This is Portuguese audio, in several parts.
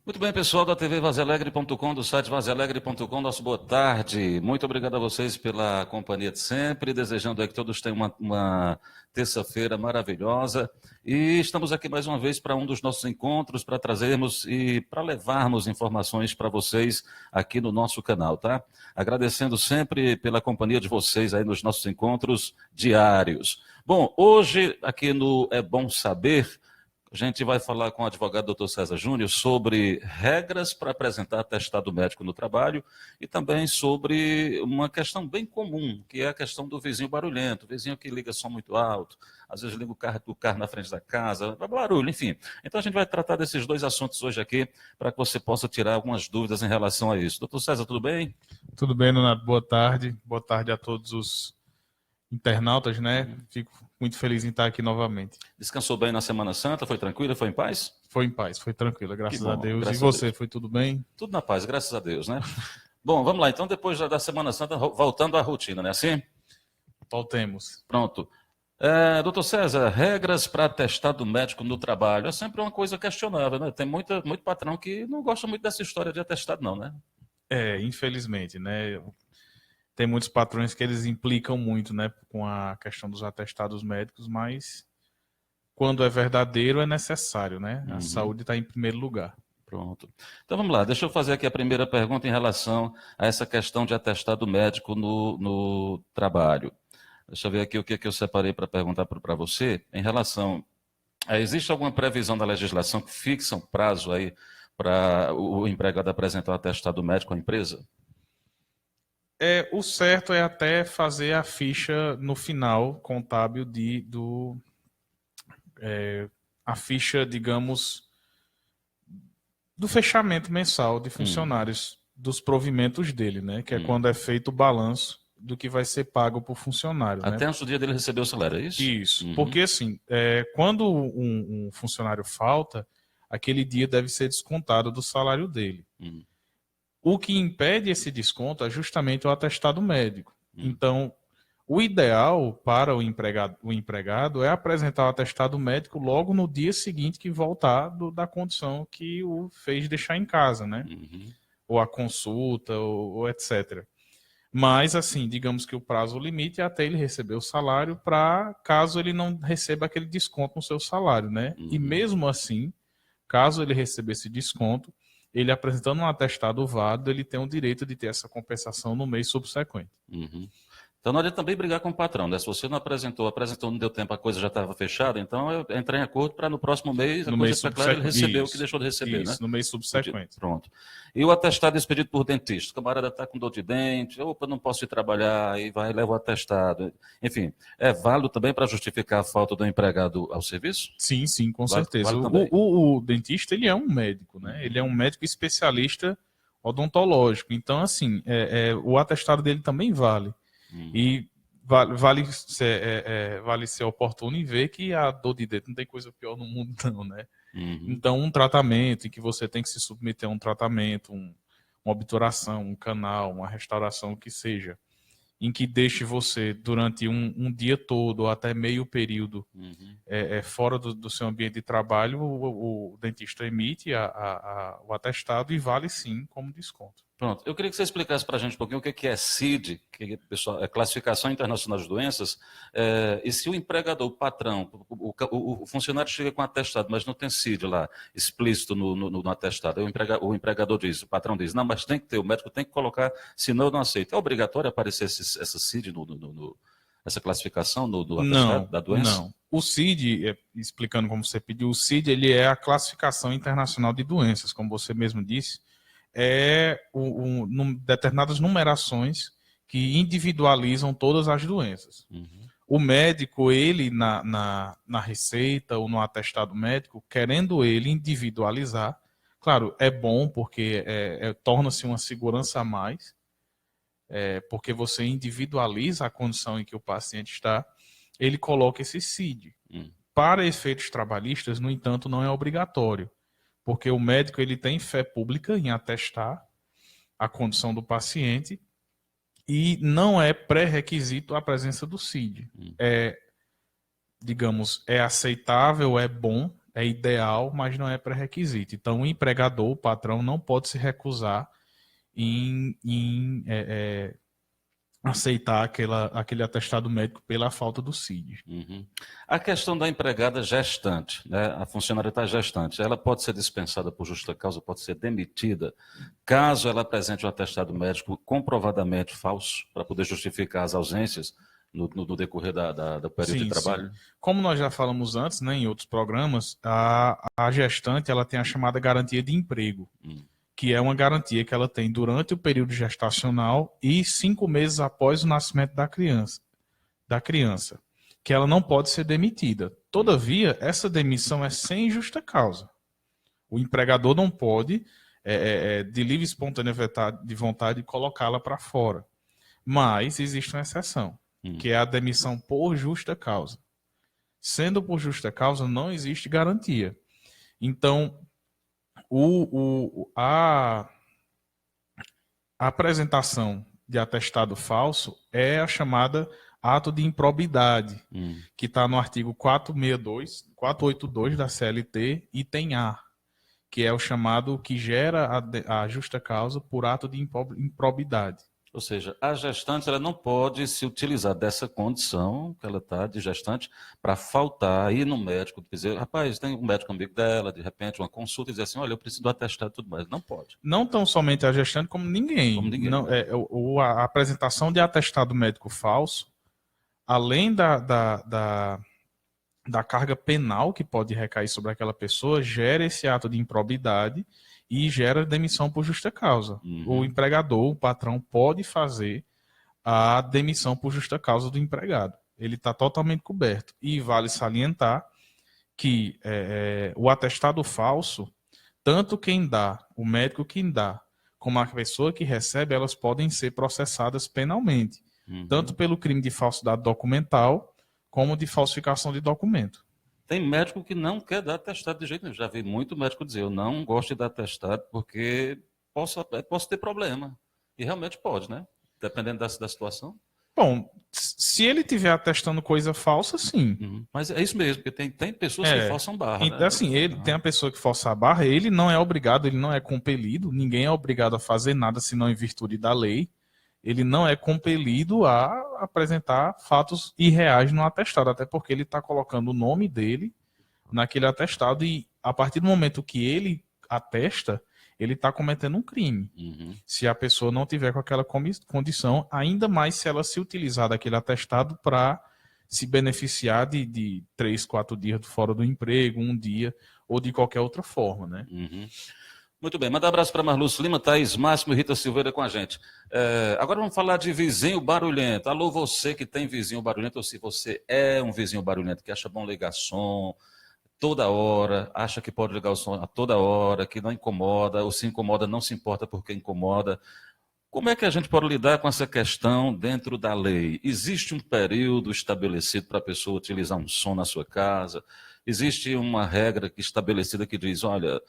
Muito bem, pessoal da TV vazealegre.com, do site vazealegre.com, nosso boa tarde. Muito obrigado a vocês pela companhia de sempre, desejando aí que todos tenham uma terça-feira maravilhosa. E estamos aqui mais uma vez para um dos nossos encontros, para trazermos e para levarmos informações para vocês aqui no nosso canal, tá? Agradecendo sempre pela companhia de vocês aí nos nossos encontros diários. Bom, hoje aqui no É Bom Saber, a gente vai falar com o advogado Dr. César Júnior sobre regras para apresentar atestado médico no trabalho e também sobre uma questão bem comum, que é a questão do vizinho barulhento, o vizinho que liga som muito alto, às vezes liga o carro na frente da casa, barulho, enfim. Então a gente vai tratar desses dois assuntos hoje aqui para que você possa tirar algumas dúvidas em relação a isso. Doutor César, tudo bem? Tudo bem, Leonardo? Boa tarde. Boa tarde a todos os internautas, né? Fico muito feliz em estar aqui novamente. Descansou bem na Semana Santa? Foi tranquila? Foi em paz? Foi em paz, foi tranquila, graças bom, a Deus. graças E a você, Deus. foi tudo bem? Tudo na paz, graças a Deus, né? Bom, vamos lá. Então, depois da Semana Santa, voltando à rotina, né? Assim? Voltemos. Pronto. Doutor César, regras para atestado médico no trabalho. É sempre uma coisa questionável, né? Tem muito patrão que não gosta muito dessa história de atestado, não, né? Infelizmente, né? Tem muitos patrões que eles implicam muito, né, com a questão dos atestados médicos, mas quando é verdadeiro é necessário, né? A saúde está em primeiro lugar. Pronto. Então vamos lá, deixa eu fazer aqui a primeira pergunta em relação a essa questão de atestado médico no trabalho. Deixa eu ver aqui o que eu separei para perguntar para você. Em relação existe alguma previsão da legislação que fixa um prazo aí para o empregado apresentar o atestado médico à empresa? O certo é até fazer a ficha no final contábil a ficha, digamos, do fechamento mensal de funcionários, dos provimentos dele, né? Que é quando é feito o balanço do que vai ser pago por funcionário. Até né? antes do dia dele receber o salário, é isso? Isso, porque assim, quando um funcionário falta, aquele dia deve ser descontado do salário dele. O que impede esse desconto é justamente o atestado médico. Então, o ideal para o empregado é apresentar o atestado médico logo no dia seguinte que voltar da condição que o fez deixar em casa, né? Ou a consulta, ou etc. Mas, assim, digamos que o prazo limite é até ele receber o salário para caso ele não receba aquele desconto no seu salário, né? E mesmo assim, caso ele receba esse desconto, ele apresentando um atestado válido, ele tem o direito de ter essa compensação no mês subsequente. Então não adianta também brigar com o patrão, né? Se você não apresentou, não deu tempo, a coisa já estava fechada, então eu entrei em acordo para no próximo mês a coisa ficar clara, ele recebeu o que deixou de receber, né? No mês subsequente. Pronto. E o atestado expedido por dentista. O camarada está com dor de dente, opa, não posso ir trabalhar, aí vai e leva o atestado. Enfim, é válido também para justificar a falta do empregado ao serviço? Sim, com certeza. Vale o dentista, ele é um médico, né? Ele é um médico especialista odontológico. Então, assim, o atestado dele também vale. E vale ser oportuno em ver que a dor de dente não tem coisa pior no mundo, não, né? Então, um tratamento em que você tem que se submeter a um tratamento, uma obturação, um canal, uma restauração, o que seja, em que deixe você durante um dia todo ou até meio período fora do seu ambiente de trabalho, o dentista emite o atestado e vale sim como desconto. Pronto. Eu queria que você explicasse para a gente um pouquinho o que é CID, que pessoal, é Classificação Internacional de Doenças, e se o empregador, o patrão, o funcionário chega com atestado, mas não tem CID lá explícito no atestado, o empregador diz, o patrão diz, não, mas tem que ter, o médico tem que colocar, senão eu não aceito. É obrigatório aparecer essa CID essa classificação no atestado da doença? Não. O CID, explicando como você pediu, o CID ele é a Classificação Internacional de Doenças, como você mesmo disse, determinadas numerações que individualizam todas as doenças. O médico, ele na receita ou no atestado médico, querendo ele individualizar, claro, é bom porque torna-se uma segurança a mais, porque você individualiza a condição em que o paciente está, ele coloca esse CID. Para efeitos trabalhistas, no entanto, não é obrigatório, porque o médico ele tem fé pública em atestar a condição do paciente e não é pré-requisito a presença do CID. Digamos, é aceitável, é bom, é ideal, mas não é pré-requisito. Então, o empregador, o patrão, não pode se recusar em aceitar aquele atestado médico pela falta do CID. Uhum. A questão da empregada gestante, né? A funcionária está gestante, ela pode ser dispensada por justa causa, pode ser demitida, caso ela apresente um atestado médico comprovadamente falso, para poder justificar as ausências no decorrer do período de trabalho? Sim. Como nós já falamos antes, né, em outros programas, a gestante ela tem a chamada garantia de emprego, que é uma garantia que ela tem durante o período gestacional e 5 meses após o nascimento da criança, que ela não pode ser demitida. Todavia, essa demissão é sem justa causa. O empregador não pode, de livre e espontânea vontade, colocá-la para fora. Mas existe uma exceção, que é a demissão por justa causa. Sendo por justa causa, não existe garantia. Então, a apresentação de atestado falso é a chamada ato de improbidade, que está no artigo 482 da CLT, item A, que é o chamado que gera a justa causa por ato de improbidade. Ou seja, a gestante ela não pode se utilizar dessa condição que ela está de gestante para faltar, ir no médico, dizer, rapaz, tem um médico amigo dela, de repente, uma consulta, e dizer assim, olha, eu preciso do atestado e tudo mais. Não pode. Não tão somente a gestante, como ninguém. Não, a apresentação de atestado médico falso, além da carga penal que pode recair sobre aquela pessoa, gera esse ato de improbidade e gera demissão por justa causa. O empregador, o patrão, pode fazer a demissão por justa causa do empregado. Ele está totalmente coberto. E vale salientar que o atestado falso, tanto quem dá, o médico quem dá, como a pessoa que recebe, elas podem ser processadas penalmente. Tanto pelo crime de falsidade documental, como de falsificação de documento. Tem médico que não quer dar atestado de jeito nenhum. Já vi muito médico dizer, eu não gosto de dar atestado porque posso ter problema. E realmente pode, né? Dependendo da situação. Bom, se ele estiver atestando coisa falsa, sim. Mas é isso mesmo, porque tem pessoas que forçam barra. Né? Assim, tem a pessoa que força a barra, ele não é obrigado, ele não é compelido, ninguém é obrigado a fazer nada senão em virtude da lei. Ele não é compelido a apresentar fatos irreais no atestado, até porque ele está colocando o nome dele naquele atestado e a partir do momento que ele atesta, ele está cometendo um crime. Se a pessoa não tiver com aquela condição, ainda mais se ela se utilizar daquele atestado para se beneficiar de 3, 4 dias fora do emprego, 1 dia, ou de qualquer outra forma, né? Muito bem, manda um abraço para Marlúcio Lima, Thaís Máximo e Rita Silveira com a gente. Agora vamos falar de vizinho barulhento. Alô, você que tem vizinho barulhento, ou se você é um vizinho barulhento que acha bom ligar som toda hora, acha que pode ligar o som a toda hora, que não incomoda, ou se incomoda, não se importa porque incomoda. Como é que a gente pode lidar com essa questão dentro da lei? Existe um período estabelecido para a pessoa utilizar um som na sua casa? Existe uma regra estabelecida que diz, olha,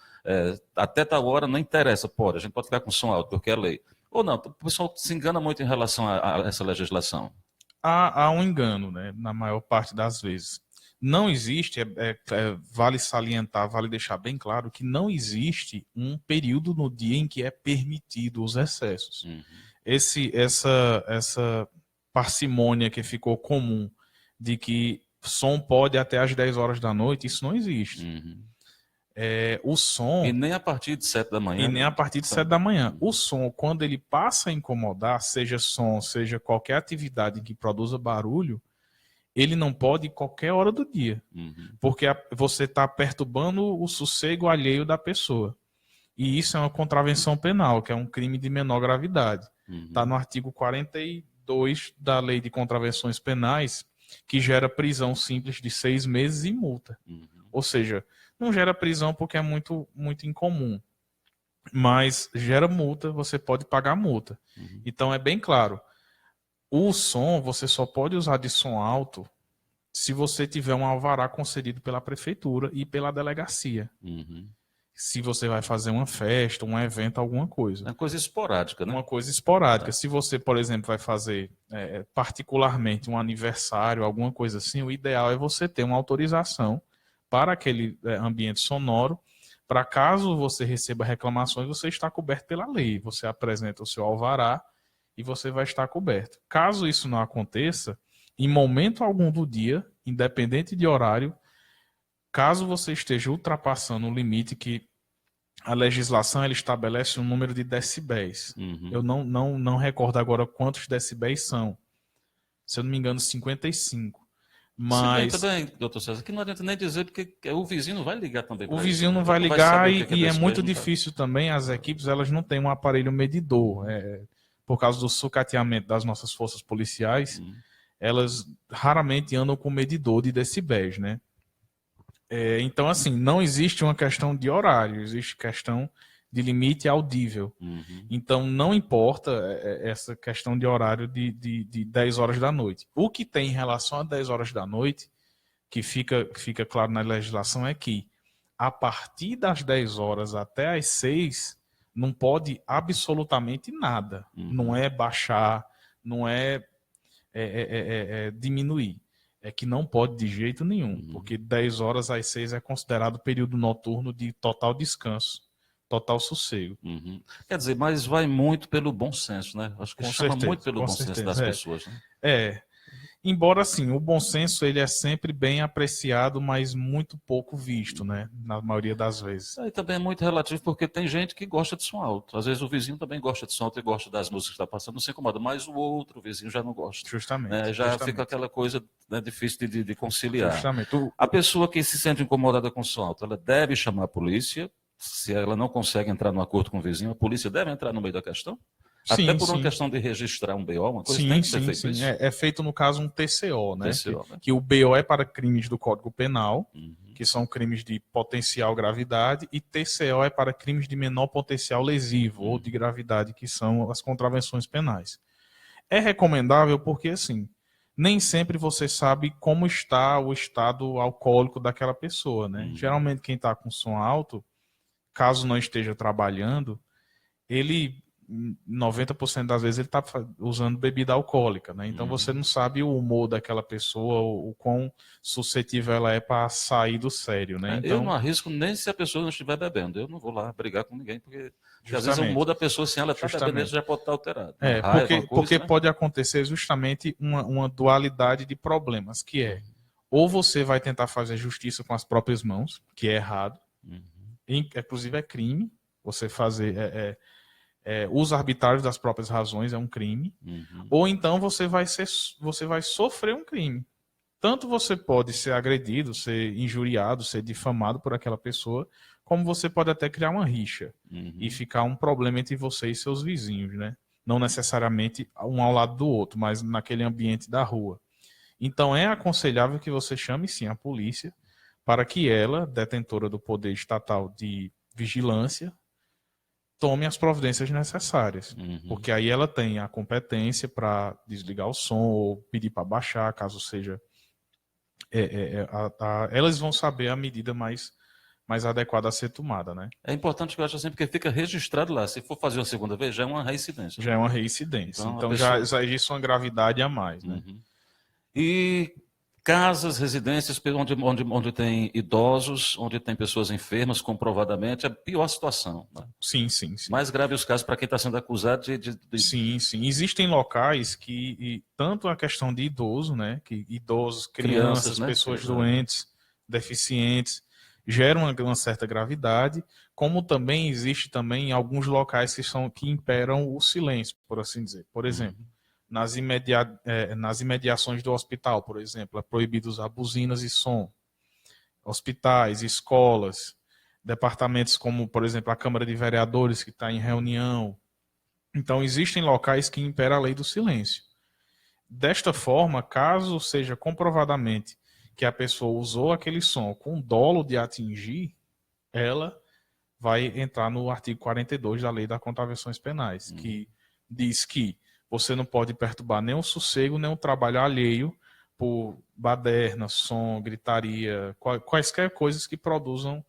até tal hora não interessa, pode, a gente pode ficar com som alto, porque é lei. Ou não, o pessoal se engana muito em relação a essa legislação. Há um engano, né, na maior parte das vezes. Não existe, vale salientar, vale deixar bem claro que não existe um período no dia em que é permitido os excessos. Essa parcimônia que ficou comum de que som pode até às 10 horas da noite, isso não existe. O som... E nem a partir de 7 da manhã. E nem a partir de 7 da manhã. O som, quando ele passa a incomodar, seja som, seja qualquer atividade que produza barulho, ele não pode em qualquer hora do dia. Porque você está perturbando o sossego alheio da pessoa. E isso é uma contravenção penal, que é um crime de menor gravidade. Está no artigo 42 da Lei de Contravenções Penais, que gera prisão simples de 6 meses e multa. Ou seja, não gera prisão porque é muito, muito incomum. Mas gera multa, você pode pagar multa. Então é bem claro. O som, você só pode usar de som alto se você tiver um alvará concedido pela prefeitura e pela delegacia. Se você vai fazer uma festa, um evento, alguma coisa. É uma coisa esporádica, né? Uma coisa esporádica. Se você, por exemplo, vai fazer particularmente um aniversário, alguma coisa assim, o ideal é você ter uma autorização para aquele ambiente sonoro, para caso você receba reclamações, você está coberto pela lei. Você apresenta o seu alvará e você vai estar coberto. Caso isso não aconteça, em momento algum do dia, independente de horário, caso você esteja ultrapassando o limite que a legislação ela estabelece um número de decibéis. Eu não recordo agora quantos decibéis são. Se eu não me engano, 55. Mas também, doutor César, que não adianta nem dizer, porque o vizinho não vai ligar também para o isso. vizinho não vai ligar e é muito difícil também. As equipes elas não têm um aparelho medidor. Por causa do sucateamento das nossas forças policiais, elas raramente andam com medidor de decibéis, né? Então, assim, não existe uma questão de horário, existe questão de limite audível. Então, não importa essa questão de horário de 10 horas da noite. O que tem em relação a 10 horas da noite, que fica claro na legislação, é que a partir das 10 horas até as 6, não pode absolutamente nada. Não é baixar, não é diminuir. É que não pode de jeito nenhum, porque 10 horas às 6 é considerado período noturno de total descanso, total sossego. Quer dizer, mas vai muito pelo bom senso, né? Acho que chama muito pelo bom senso das pessoas, né? Embora, assim, o bom senso ele é sempre bem apreciado, mas muito pouco visto, né? Na maioria das vezes. E também é muito relativo, porque tem gente que gosta de som alto. Às vezes o vizinho também gosta de som alto e gosta das músicas que está passando, não se incomoda, mas o outro vizinho já não gosta. Justamente. Já fica aquela coisa, né, difícil de conciliar. Justamente. A pessoa que se sente incomodada com som alto, ela deve chamar a polícia. Se ela não consegue entrar no acordo com o vizinho, a polícia deve entrar no meio da questão? Até por uma questão de registrar um BO, uma coisa tem que ser feito isso. É feito, no caso, um TCO, né? Né? Que o BO é para crimes do Código Penal, que são crimes de potencial gravidade, e TCO é para crimes de menor potencial lesivo ou de gravidade, que são as contravenções penais. É recomendável porque, assim, nem sempre você sabe como está o estado alcoólico daquela pessoa, né? Geralmente, quem está com som alto, caso não esteja trabalhando, ele 90% das vezes ele está usando bebida alcoólica, né? Então você não sabe o humor daquela pessoa, o quão suscetível ela é para sair do sério, né? Então, eu não arrisco nem se a pessoa não estiver bebendo. Eu não vou lá brigar com ninguém, porque às vezes o humor da pessoa, assim, ela está bebendo, ele já pode estar alterado. Porque né? Pode acontecer justamente uma dualidade de problemas, que é ou você vai tentar fazer justiça com as próprias mãos, que é errado, inclusive é crime, você fazer uso arbitrário das próprias razões é um crime, ou então você vai sofrer um crime. Tanto você pode ser agredido, ser injuriado, ser difamado por aquela pessoa, como você pode até criar uma rixa e ficar um problema entre você e seus vizinhos, né? Não necessariamente um ao lado do outro, mas naquele ambiente da rua. Então é aconselhável que você chame sim a polícia para que ela, detentora do poder estatal de vigilância, tome as providências necessárias, porque aí ela tem a competência para desligar o som ou pedir para baixar, caso seja... elas vão saber a medida mais adequada a ser tomada, né? É importante que eu acho assim, porque fica registrado lá. Se for fazer uma segunda vez, já é uma reincidência. Já é uma reincidência. Então já existe uma gravidade a mais, né? E casas, residências onde tem idosos, onde tem pessoas enfermas, comprovadamente, é a pior situação. Né? Sim. Mais grave os casos para quem está sendo acusado de... Sim. Existem locais que, tanto a questão de idoso, né? Que idosos, crianças, né? Pessoas doentes, deficientes, geram uma certa gravidade, como também existe também alguns locais que imperam o silêncio, por assim dizer. Por exemplo, nas imediações do hospital, por exemplo, é proibido usar buzinas e som. Hospitais, escolas, departamentos como, por exemplo, a Câmara de Vereadores, que está em reunião. Então, existem locais que impera a lei do silêncio. Desta forma, caso seja comprovadamente que a pessoa usou aquele som com dolo de atingir, ela vai entrar no artigo 42 da Lei das Contravenções Penais, que diz que você não pode perturbar nem o sossego, nem o trabalho alheio por baderna, som, gritaria, quaisquer coisas que produzam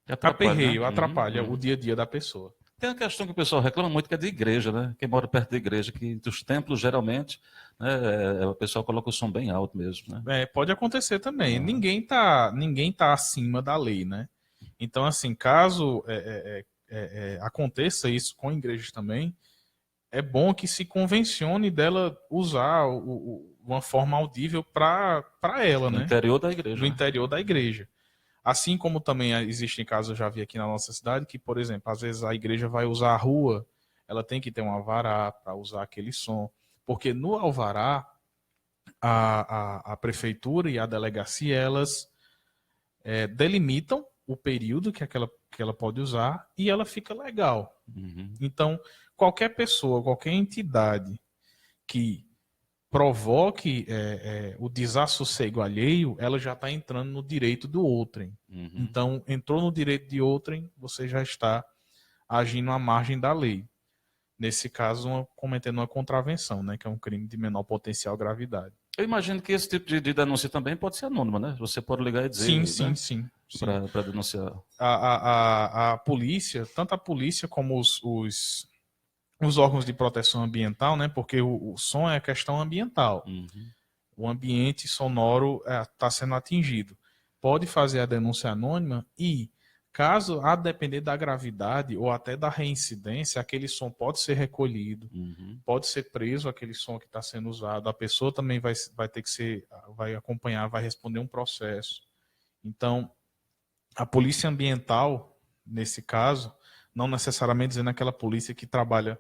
aperreio, atrapalha o dia a dia da pessoa. Tem uma questão que o pessoal reclama muito, que é de igreja, né? Quem mora perto da igreja, que dos templos, geralmente, né, o pessoal coloca o som bem alto mesmo, né? Pode acontecer também. Ninguém tá acima da lei, né? Então, assim, caso aconteça isso com igrejas também, é bom que se convencione dela usar uma forma audível para ela, No né? interior da igreja, No né? interior da igreja. Assim como também existem casos, eu já vi aqui na nossa cidade, que, por exemplo, às vezes a igreja vai usar a rua, ela tem que ter um alvará para usar aquele som. Porque no alvará, a prefeitura e a delegacia, elas delimitam o período que ela pode usar e ela fica legal. Uhum. Então, qualquer pessoa, qualquer entidade que provoque o desassossego alheio, ela já está entrando no direito do outrem. Uhum. Então, entrou no direito de outrem, você já está agindo à margem da lei. Nesse caso, cometendo uma contravenção, né, que é um crime de menor potencial gravidade. Eu imagino que esse tipo de denúncia também pode ser anônima, né? Você pode ligar e dizer, Sim, né? sim. Para denunciar. A polícia, tanto a polícia como os órgãos de proteção ambiental, né? Porque o som é questão ambiental. Uhum. O ambiente sonoro está sendo atingido. Pode fazer a denúncia anônima e, caso a depender da gravidade ou até da reincidência, aquele som pode ser recolhido, pode ser preso aquele som que está sendo usado. A pessoa também vai ter que vai acompanhar, vai responder um processo. Então, a polícia ambiental, nesse caso, não necessariamente dizendo aquela polícia que trabalha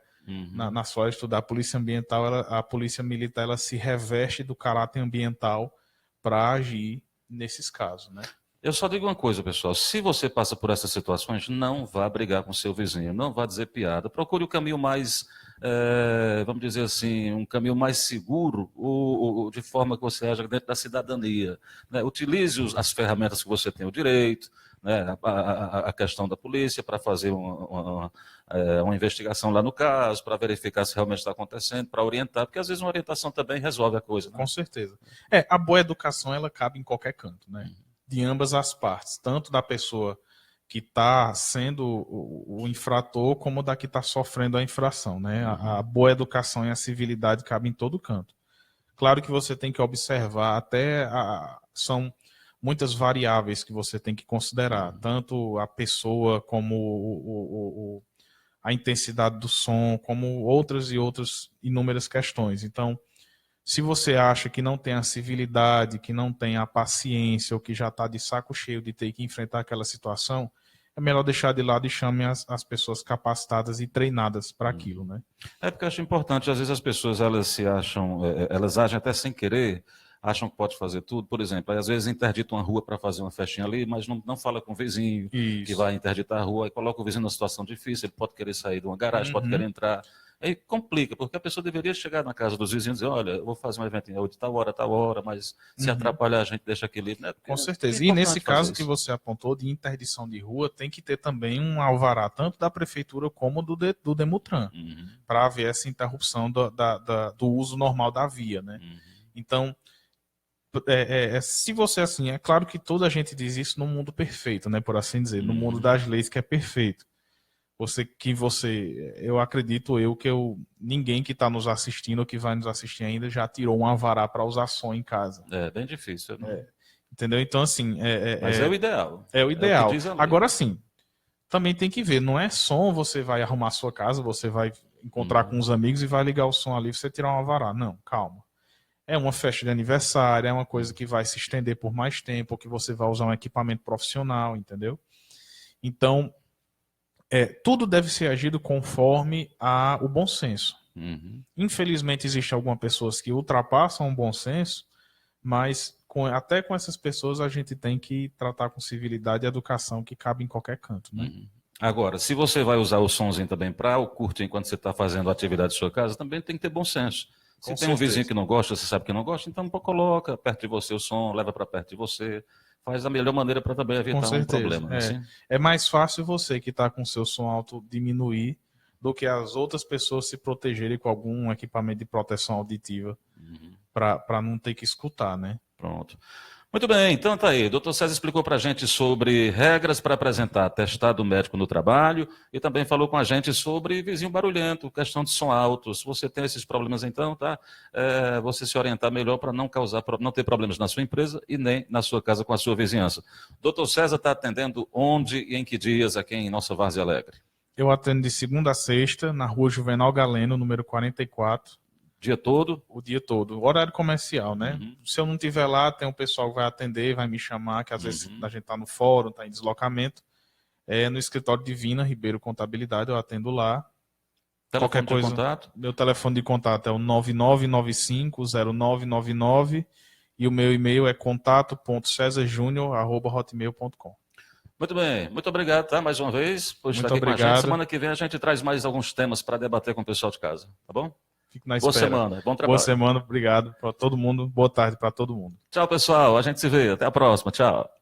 nas florestas, da polícia ambiental, a polícia militar, ela se reveste do caráter ambiental para agir nesses casos, né? Eu só digo uma coisa, pessoal. Se você passa por essas situações, não vá brigar com seu vizinho, não vá dizer piada. Procure o caminho mais, vamos dizer assim, um caminho mais seguro, de forma que você haja dentro da cidadania, né? Utilize as ferramentas que você tem o direito, né? A questão da polícia para fazer uma investigação lá no caso, para verificar se realmente está acontecendo, para orientar, porque às vezes uma orientação também resolve a coisa, né? Com certeza. A boa educação, ela cabe em qualquer canto, né? De ambas as partes, tanto da pessoa que está sendo o infrator, como da que está sofrendo a infração, né? A boa educação e a civilidade cabem em todo canto. Claro que você tem que observar, são muitas variáveis que você tem que considerar, tanto a pessoa como a intensidade do som, como outras e outras inúmeras questões. Então, se você acha que não tem a civilidade, que não tem a paciência, ou que já está de saco cheio de ter que enfrentar aquela situação, é melhor deixar de lado e chame as pessoas capacitadas e treinadas para aquilo, né? É porque eu acho importante, às vezes as pessoas elas se acham, elas agem até sem querer, acham que pode fazer tudo. Por exemplo, às vezes interdita uma rua para fazer uma festinha ali, mas não fala com o vizinho que vai interditar a rua, e coloca o vizinho numa situação difícil, ele pode querer sair de uma garagem, pode querer entrar. Aí complica, porque a pessoa deveria chegar na casa dos vizinhos e dizer, olha, eu vou fazer um eventinho hoje, tal hora, mas se atrapalhar a gente deixa aquele... Né? Com certeza. E nesse caso que você apontou de interdição de rua, tem que ter também um alvará, tanto da prefeitura como do Demutran, para haver essa interrupção do uso normal da via, né? Então, se você assim, é claro que toda a gente diz isso no mundo perfeito, né, por assim dizer, no mundo das leis que é perfeito. Eu acredito que ninguém que está nos assistindo ou que vai nos assistir ainda já tirou um alvará para usar som em casa. É bem difícil. Entendeu? Então, assim... Mas é o ideal. É o ideal. É o que diz a lei. Agora, sim, também tem que ver, não é som, você vai arrumar a sua casa, você vai encontrar com os amigos e vai ligar o som ali e você tirar um alvará. Não, calma. É uma festa de aniversário, é uma coisa que vai se estender por mais tempo, ou que você vai usar um equipamento profissional, entendeu? Então, tudo deve ser agido conforme o bom senso. Infelizmente, existem algumas pessoas que ultrapassam o bom senso, mas até com essas pessoas a gente tem que tratar com civilidade e educação que cabe em qualquer canto, né? Agora, se você vai usar o sonzinho também para o curtir enquanto você está fazendo a atividade da sua casa, também tem que ter bom senso. Se tem um vizinho que não gosta, você sabe que não gosta, então coloca perto de você o som, leva para perto de você, faz da melhor maneira para também evitar um problema. É mais fácil você que está com seu som alto diminuir do que as outras pessoas se protegerem com algum equipamento de proteção auditiva para não ter que escutar, né? Pronto. Muito bem, então tá aí. O doutor César explicou para a gente sobre regras para apresentar atestado médico no trabalho e também falou com a gente sobre vizinho barulhento, questão de som alto. Se você tem esses problemas, então, tá? Você se orientar melhor para não ter problemas na sua empresa e nem na sua casa com a sua vizinhança. Doutor César está atendendo onde e em que dias aqui em nossa Várzea Alegre? Eu atendo de segunda a sexta, na rua Juvenal Galeno, número 44. Dia todo? O dia todo. Horário comercial, né? Uhum. Se eu não estiver lá, tem um pessoal que vai atender, vai me chamar, que às vezes a gente está no fórum, está em deslocamento. No escritório Divina Ribeiro Contabilidade, eu atendo lá. Telefone Qualquer coisa, de contato? Meu telefone de contato é o 99950999 e o meu e-mail é contato.cesarjunior@hotmail.com. Muito bem, muito obrigado, tá? Mais uma vez, por estar Muito aqui com a gente. obrigado. Semana que vem a gente traz mais alguns temas para debater com o pessoal de casa, tá bom? Fico na Boa espera. semana, bom trabalho. Boa semana, obrigado para todo mundo. Boa tarde para todo mundo. Tchau, pessoal. A gente se vê. Até a próxima. Tchau.